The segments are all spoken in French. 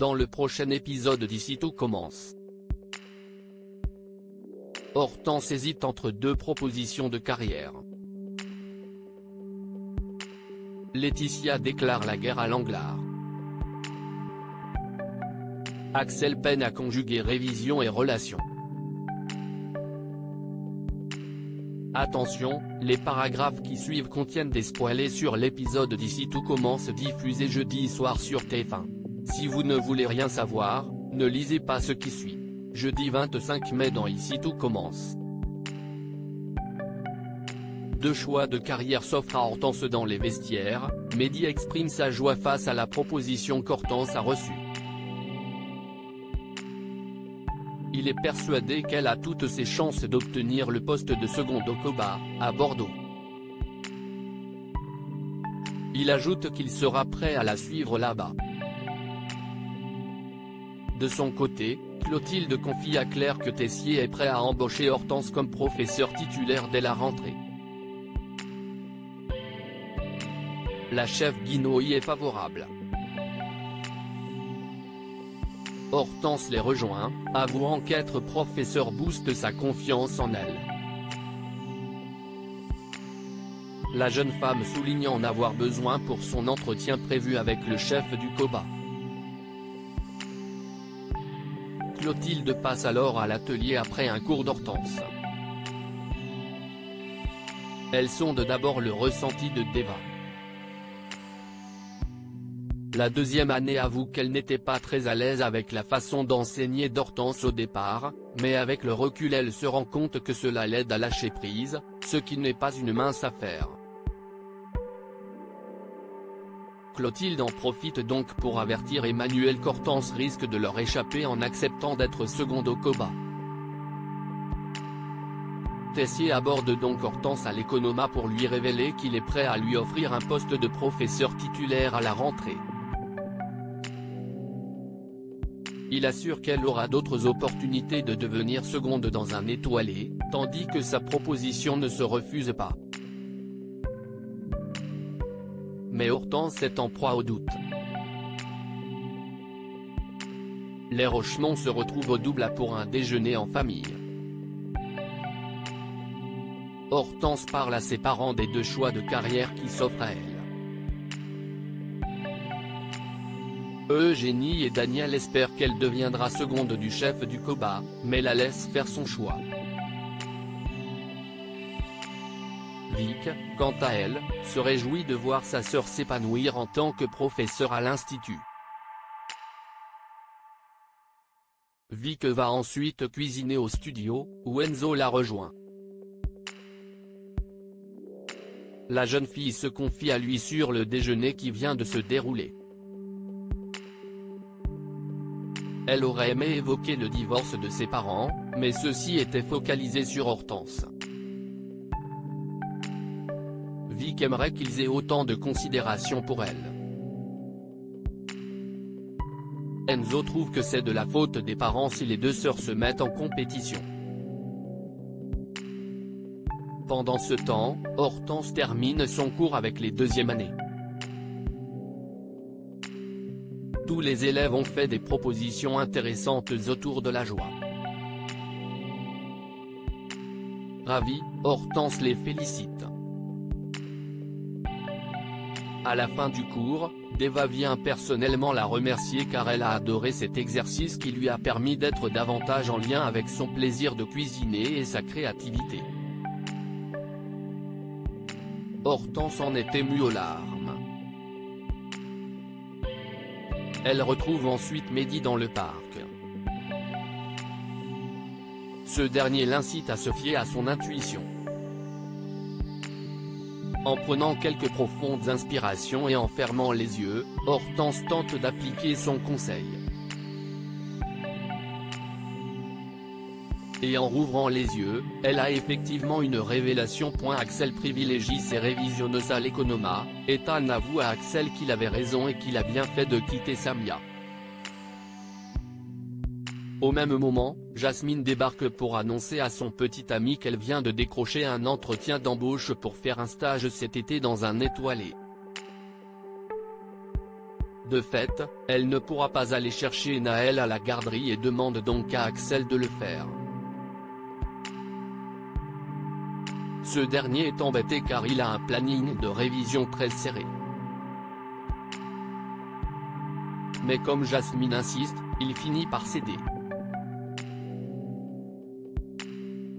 dans le prochain épisode d'Ici tout commence. Hortense hésite entre deux propositions de carrière. Laetitia déclare la guerre à Langlard. Axel peine à conjuguer révision et relation. Attention, les paragraphes qui suivent contiennent des spoilers sur l'épisode d'Ici tout commence diffusé jeudi soir sur TF1. Si vous ne voulez rien savoir, ne lisez pas ce qui suit. Jeudi 25 mai dans Ici tout commence. Deux choix de carrière s'offrent à Hortense dans les vestiaires, Mehdi exprime sa joie face à la proposition qu'Hortense a reçue. Il est persuadé qu'elle a toutes ses chances d'obtenir le poste de second au COBA, à Bordeaux. Il ajoute qu'il sera prêt à la suivre là-bas. De son côté, Clotilde confie à Claire que Tessier est prêt à embaucher Hortense comme professeur titulaire dès la rentrée. La chef Guinaud y est favorable. Hortense les rejoint, avouant qu'être professeur booste sa confiance en elle. La jeune femme souligne en avoir besoin pour son entretien prévu avec le chef du COBA. Clotilde passe alors à l'atelier après un cours d'Hortense. Elle sonde d'abord le ressenti de Deva. La deuxième année avoue qu'elle n'était pas très à l'aise avec la façon d'enseigner d'Hortense au départ, mais avec le recul elle se rend compte que cela l'aide à lâcher prise, ce qui n'est pas une mince affaire. Clotilde en profite donc pour avertir Emmanuel qu'Hortense risque de leur échapper en acceptant d'être seconde au COBA. Tessier aborde donc Hortense à l'Economa pour lui révéler qu'il est prêt à lui offrir un poste de professeur titulaire à la rentrée. Il assure qu'elle aura d'autres opportunités de devenir seconde dans un étoilé, tandis que sa proposition ne se refuse pas. Mais Hortense est en proie au doute. Les Rochemont se retrouvent au Doubla pour un déjeuner en famille. Hortense parle à ses parents des deux choix de carrière qui s'offrent à elle. Eugénie et Daniel espèrent qu'elle deviendra seconde du chef du COBA, mais la laissent faire son choix. Vic, quant à elle, se réjouit de voir sa sœur s'épanouir en tant que professeure à l'institut. Vic va ensuite cuisiner au studio, où Enzo la rejoint. La jeune fille se confie à lui sur le déjeuner qui vient de se dérouler. Elle aurait aimé évoquer le divorce de ses parents, mais ceux-ci étaient focalisés sur Hortense. Vic aimerait qu'ils aient autant de considération pour elle. Enzo trouve que c'est de la faute des parents si les deux sœurs se mettent en compétition. Pendant ce temps, Hortense termine son cours avec les deuxièmes années. Tous les élèves ont fait des propositions intéressantes autour de la joie. Ravie, Hortense les félicite. À la fin du cours, Deva vient personnellement la remercier car elle a adoré cet exercice qui lui a permis d'être davantage en lien avec son plaisir de cuisiner et sa créativité. Hortense en est émue aux larmes. Elle retrouve ensuite Mehdi dans le parc. Ce dernier l'incite à se fier à son intuition. En prenant quelques profondes inspirations et en fermant les yeux, Hortense tente d'appliquer son conseil. Et en rouvrant les yeux, elle a effectivement une révélation. Axel privilégie ses révisionneuses à l'Economa, Ethan avoue à Axel qu'il avait raison et qu'il a bien fait de quitter Samia. Au même moment, Jasmine débarque pour annoncer à son petit ami qu'elle vient de décrocher un entretien d'embauche pour faire un stage cet été dans un étoilé. De fait, elle ne pourra pas aller chercher Naël à la garderie et demande donc à Axel de le faire. Ce dernier est embêté car il a un planning de révision très serré. Mais comme Jasmine insiste, il finit par céder.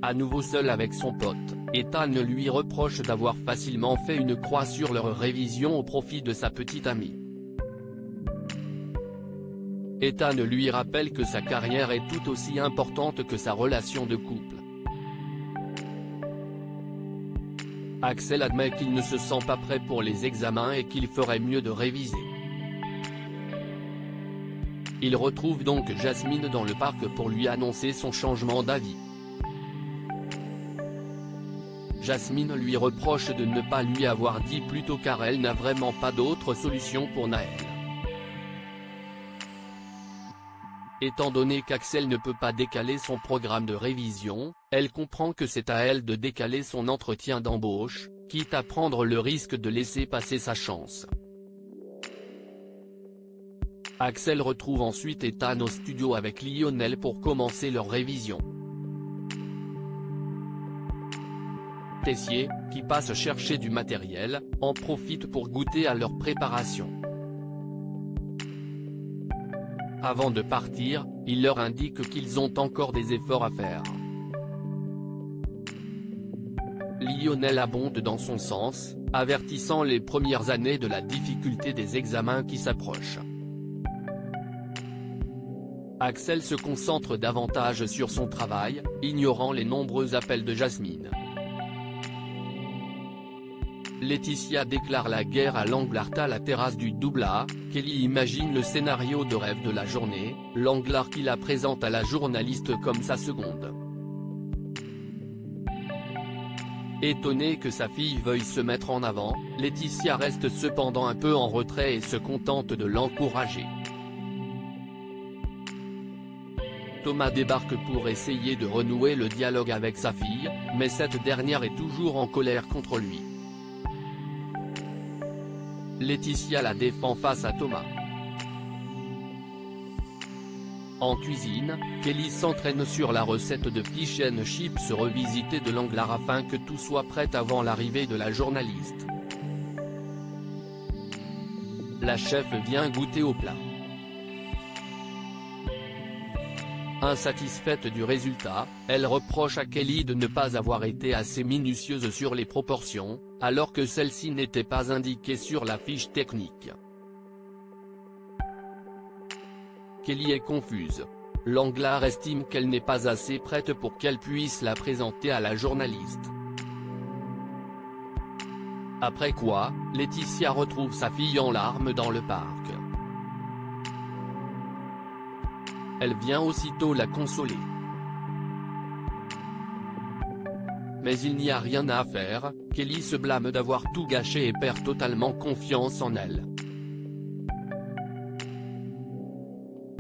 À nouveau seul avec son pote, Ethan lui reproche d'avoir facilement fait une croix sur leur révision au profit de sa petite amie. Ethan lui rappelle que sa carrière est tout aussi importante que sa relation de couple. Axel admet qu'il ne se sent pas prêt pour les examens et qu'il ferait mieux de réviser. Il retrouve donc Jasmine dans le parc pour lui annoncer son changement d'avis. Jasmine lui reproche de ne pas lui avoir dit plus tôt car elle n'a vraiment pas d'autre solution pour Naël. Étant donné qu'Axel ne peut pas décaler son programme de révision, elle comprend que c'est à elle de décaler son entretien d'embauche, quitte à prendre le risque de laisser passer sa chance. Axel retrouve ensuite Ethan au studio avec Lionel pour commencer leur révision. Tessier, qui passe chercher du matériel, en profite pour goûter à leur préparation. Avant de partir, il leur indique qu'ils ont encore des efforts à faire. Lionel abonde dans son sens, avertissant les premières années de la difficulté des examens qui s'approchent. Axel se concentre davantage sur son travail, ignorant les nombreux appels de Jasmine. Laetitia déclare la guerre à Langlart à la terrasse du double A. Kelly imagine le scénario de rêve de la journée, Langlart qui la présente à la journaliste comme sa seconde. Étonnée que sa fille veuille se mettre en avant, Laetitia reste cependant un peu en retrait et se contente de l'encourager. Thomas débarque pour essayer de renouer le dialogue avec sa fille, mais cette dernière est toujours en colère contre lui. Laetitia la défend face à Thomas. En cuisine, Kelly s'entraîne sur la recette de fish and chips revisitée de Langlart afin que tout soit prêt avant l'arrivée de la journaliste. La chef vient goûter au plat. Insatisfaite du résultat, elle reproche à Kelly de ne pas avoir été assez minutieuse sur les proportions, alors que celle-ci n'était pas indiquée sur la fiche technique. Kelly est confuse. Langlart estime qu'elle n'est pas assez prête pour qu'elle puisse la présenter à la journaliste. Après quoi, Laetitia retrouve sa fille en larmes dans le parc. Elle vient aussitôt la consoler. Mais il n'y a rien à faire, Kelly se blâme d'avoir tout gâché et perd totalement confiance en elle.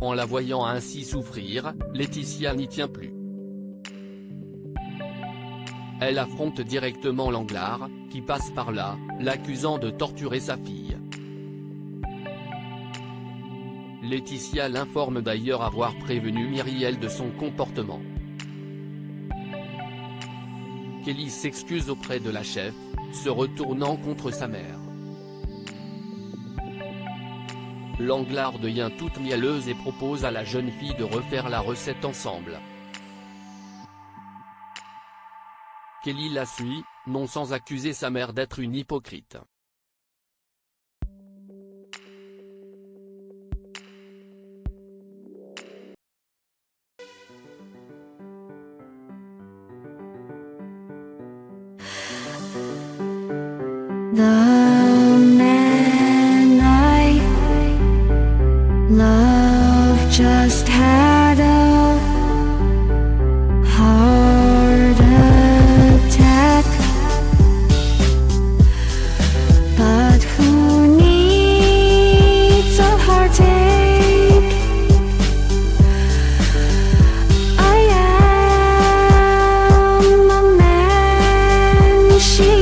En la voyant ainsi souffrir, Laetitia n'y tient plus. Elle affronte directement Langlart, qui passe par là, l'accusant de torturer sa fille. Laetitia l'informe d'ailleurs avoir prévenu Myriel de son comportement. Kelly s'excuse auprès de la chef, se retournant contre sa mère. Langlart devient toute mielleuse et propose à la jeune fille de refaire la recette ensemble. Kelly la suit, non sans accuser sa mère d'être une hypocrite. The man I love just had a heart attack, but who needs a heartache? I am a man she